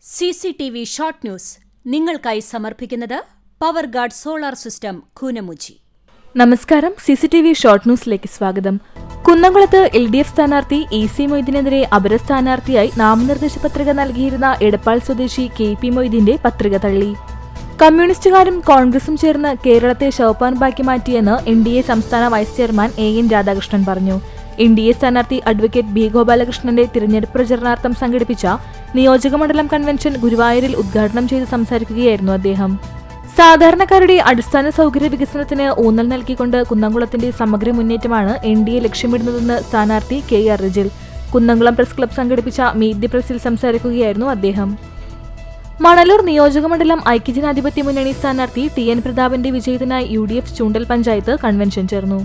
CCTV short news നിങ്ങൾക്കായി സമർപ്പിക്കുന്നത് power guard solar system Koonamuchi. നമസ്കാരം. CCTV ഷോർട്ട് ന്യൂസിലേക്ക് സ്വാഗതം. കുന്നംകുളത്ത് LDF സ്ഥാനാർത്ഥി AC മൊയ്തീനെതിരെ അപര സ്ഥാനാർത്ഥിയായി നാമനിർദ്ദേശ പത്രിക നൽകിയിരുന്ന എടപ്പാൾ സ്വദേശി KP മൊയ്തീന്റെ പത്രിക തള്ളി. കമ്മ്യൂണിസ്റ്റുകാരും കോൺഗ്രസും ചേർന്ന് കേരളത്തെ ശവപ്പാൻപാക്കി മാറ്റിയെന്ന് NDA സംസ്ഥാന വൈസ് ചെയർമാൻ AN രാധാകൃഷ്ണൻ പറഞ്ഞു. NDA സ്ഥാനാർത്ഥി അഡ്വക്കേറ്റ് B ഗോപാലകൃഷ്ണന്റെ തിരഞ്ഞെടുപ്പ് പ്രചരണാർത്ഥം സംഘടിപ്പിച്ച നിയോജകമണ്ഡലം കൺവെൻഷൻ ഗുരുവായൂരിൽ ഉദ്ഘാടനം ചെയ്ത് സംസാരിക്കുകയായിരുന്നു അദ്ദേഹം. സാധാരണക്കാരുടെ അടിസ്ഥാന സൗകര്യ വികസനത്തിന് ഊന്നൽ നൽകിക്കൊണ്ട് കുന്നംകുളത്തിന്റെ സമഗ്ര മുന്നേറ്റമാണ് NDA ലക്ഷ്യമിടുന്നതെന്ന് സ്ഥാനാർത്ഥി KR Rijil Kunnamkulam press club സംഘടിപ്പിച്ച മീറ്റ് ദി പ്രസിൽ സംസാരിക്കുകയായിരുന്നു അദ്ദേഹം. മണലൂർ നിയോജകമണ്ഡലം ഐക്യജനാധിപത്യ മുന്നണി സ്ഥാനാർത്ഥി TN പ്രതാപന്റെ വിജയത്തിനായി UDF ചൂണ്ടൽ പഞ്ചായത്ത് കൺവെൻഷൻ ചേർന്നു.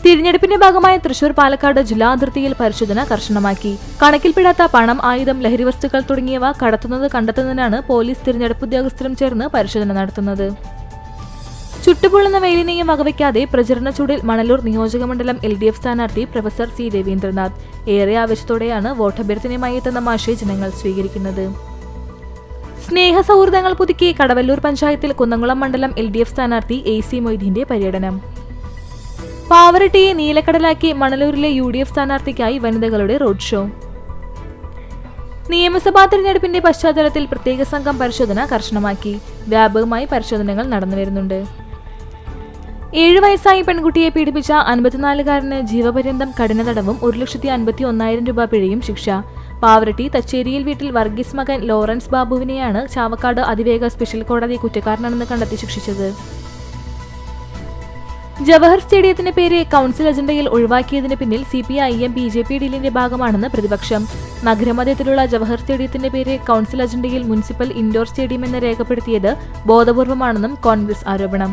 തിരഞ്ഞെടുപ്പിന്റെ ഭാഗമായി തൃശൂർ പാലക്കാട് ജില്ലാ അതിർത്തിയിൽ പരിശോധന കർശനമാക്കി. കണക്കിൽപ്പെടാത്ത പണം, ആയുധം, ലഹരിവസ്തുക്കൾ തുടങ്ങിയവ കടത്തുന്നത് കണ്ടെത്തുന്നതിനാണ് പോലീസ് തിരഞ്ഞെടുപ്പ് ഉദ്യോഗസ്ഥരും ചേർന്ന് പരിശോധന നടത്തുന്നത്. ചുട്ടുപൊള്ളുന്ന വെയിലിനെയും വകവയ്ക്കാതെ പ്രചരണ ചൂടിൽ മണലൂർ നിയോജകമണ്ഡലം LDF സ്ഥാനാർത്ഥി പ്രൊഫസർ C രവീന്ദ്രനാഥ് ഏറെ ആവേശത്തോടെയാണ് വോട്ടഭ്യർത്ഥനയുമായി എത്തുന്ന മാഷെ ജനങ്ങൾ സ്വീകരിക്കുന്നത്. സ്നേഹ സൗഹൃദങ്ങൾ പുതുക്കി കടവല്ലൂർ പഞ്ചായത്തിൽ കുന്നംകുളം മണ്ഡലം LDF സ്ഥാനാർത്ഥി AC മൊയ്തീന്റെ പര്യടനം. പാവറട്ടിയെ നീലക്കടലാക്കി മണലൂരിലെ UDF സ്ഥാനാർത്ഥിക്കായി വനിതകളുടെ റോഡ് ഷോ. നിയമസഭാ തിരഞ്ഞെടുപ്പിന്റെ പശ്ചാത്തലത്തിൽ പ്രത്യേക സംഘം പരിശോധന കർശനമാക്കി. വ്യാപകമായി പരിശോധനകൾ നടന്നുവരുന്നുണ്ട്. 7 വയസ്സായി പെൺകുട്ടിയെ പീഡിപ്പിച്ച 54-കാരന് ജീവപര്യന്തം കഠിന തടവും 1,51,000 രൂപ പിഴയും ശിക്ഷ. പാവറട്ടി തച്ചേരിയിൽ വീട്ടിൽ വർഗീസ് മകൻ ലോറൻസ് ബാബുവിനെയാണ് ചാവക്കാട് അതിവേഗ സ്പെഷ്യൽ കോടതി കുറ്റക്കാരനാണെന്ന് കണ്ടെത്തി ശിക്ഷിച്ചത്. ജവഹർ സ്റ്റേഡിയത്തിന്റെ പേര് കൗൺസിൽ അജണ്ടയിൽ ഒഴിവാക്കിയതിന് പിന്നിൽ CPIM BJP ഡീലിന്റെ ഭാഗമാണെന്ന് പ്രതിപക്ഷം. നഗരമധ്യത്തിലുള്ള ജവഹർ സ്റ്റേഡിയത്തിന്റെ പേര് കൗൺസിൽ അജണ്ടയിൽ മുനിസിപ്പൽ ഇൻഡോർ സ്റ്റേഡിയം എന്ന് രേഖപ്പെടുത്തിയത് ബോധപൂർവമാണെന്നും കോൺഗ്രസ് ആരോപണം.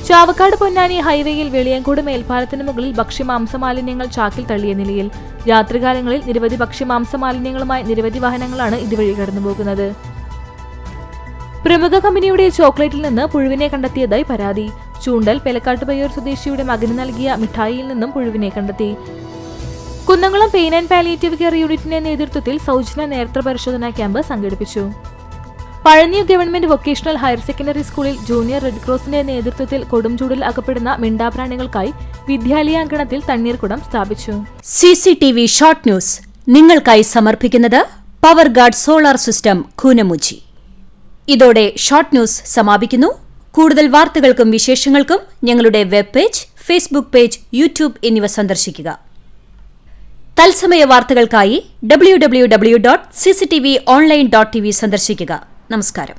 ചാവക്കാട് പൊന്നാനി ഹൈവേയിൽ വെളിയങ്കോട് മേൽപ്പാലത്തിന് മുകളിൽ ഭക്ഷ്യമാംസമാലിന്യങ്ങൾ ചാക്കിൽ തള്ളിയ നിലയിൽ. രാത്രികാലങ്ങളിൽ നിരവധി ഭക്ഷ്യമാംസമാലിന്യങ്ങളുമായി നിരവധി വാഹനങ്ങളാണ് ഇതുവഴി കടന്നുപോകുന്നത്. പ്രമുഖ കമ്പനിയുടെ ചോക്ലേറ്റിൽ നിന്ന് പുഴുവിനെ കണ്ടെത്തിയതായി പരാതി. ചൂണ്ടൽ പെലക്കാട്ടുപയ്യൂർ സ്വദേശിയുടെ മകന് നൽകിയ മിഠായിയിൽ നിന്നും പുഴുവിനെ കണ്ടെത്തി. Kunnamkulam pain and palliative care യൂണിറ്റിന്റെ നേതൃത്വത്തിൽ സൗജന്യ നേത്ര പരിശോധനാ ക്യാമ്പ് സംഘടിപ്പിച്ചു. Pazhanji government vocational higher secondary സ്കൂളിൽ ജൂനിയർ റെഡ് ക്രോസിന്റെ നേതൃത്വത്തിൽ കൊടുംചൂടിൽ അകപ്പെടുന്ന മിണ്ടാപ്രാണികൾക്കായി വിദ്യാലയാങ്കണത്തിൽ തണ്ണീർക്കുടം സ്ഥാപിച്ചു. CCTV ഷോർട്ട് ന്യൂസ് നിങ്ങൾക്കായി സമർപ്പിക്കുന്നത് power guard solar system Koonamuchi. ഇതോടെ ഷോർട്ട് ന്യൂസ് സമാപിക്കുന്നു. കൂടുതൽ വാർത്തകൾക്കും വിശേഷങ്ങൾക്കും ഞങ്ങളുടെ web page, Facebook page, YouTube എന്നിവ സന്ദർശിക്കുക. തത്സമയ വാർത്തകൾക്കായി www.cctv online.tv സന്ദർശിക്കുക. നമസ്കാരം.